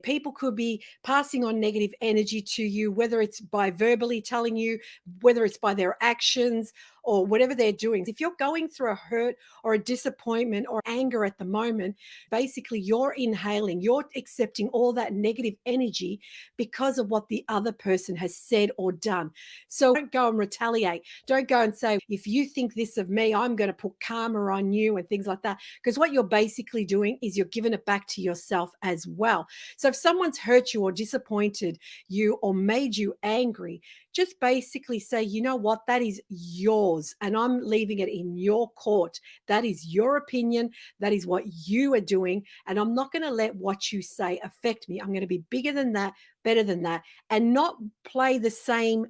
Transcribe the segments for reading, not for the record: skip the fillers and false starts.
People could be passing on negative energy to you, whether it's by verbally telling you, whether it's by their actions or whatever they're doing. If you're going through a hurt or a disappointment or anger at the moment, basically you're inhaling, you're accepting all that negative energy because of what the other person has said or done. So don't go and retaliate. Don't go and say, if you think this of me, I'm going to put karma on you and things like that. Because what you're basically doing is you're giving it back to yourself as well. So if someone's hurt you or disappointed you or made you angry, just basically say, you know what, that is yours and I'm leaving it in your court. That is your opinion. That is what you are doing. And I'm not going to let what you say affect me. I'm going to be bigger than that, better than that, and not play the same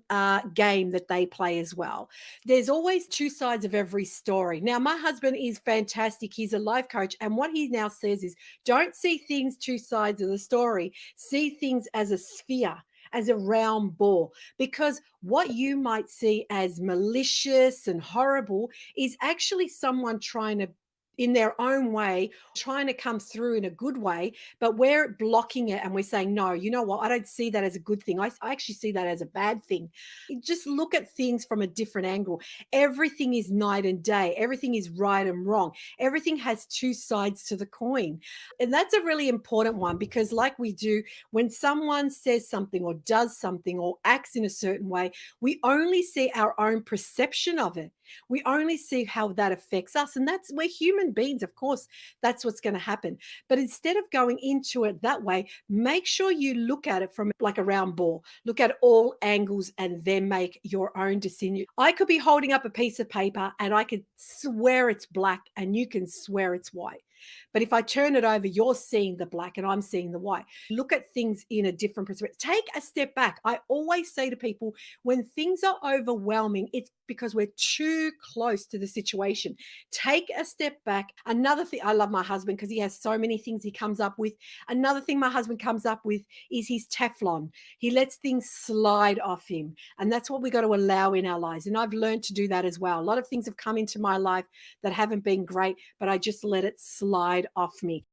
game that they play as well. There's always two sides of every story. Now, my husband is fantastic. He's a life coach. And what he now says is don't see things two sides of the story, see things as a sphere, as a round ball, because what you might see as malicious and horrible is actually someone trying to, in their own way, trying to come through in a good way, but we're blocking it and we're saying, no, you know what? I don't see that as a good thing. I actually see that as a bad thing. Just look at things from a different angle. Everything is night and day. Everything is right and wrong. Everything has two sides to the coin. And that's a really important one because, like we do, when someone says something or does something or acts in a certain way, we only see our own perception of it. We only see how that affects us. And that's, we're human beings. Of course, that's what's going to happen. But instead of going into it that way, make sure you look at it from like a round ball. Look at all angles and then make your own decision. I could be holding up a piece of paper and I could swear it's black and you can swear it's white. But if I turn it over, you're seeing the black and I'm seeing the white. Look at things in a different perspective. Take a step back. I always say to people, when things are overwhelming, it's because we're too close to the situation. Take a step back. Another thing, I love my husband because he has so many things he comes up with. Another thing my husband comes up with is his Teflon. He lets things slide off him. And that's what we got to allow in our lives. And I've learned to do that as well. A lot of things have come into my life that haven't been great, but I just let it slide off me.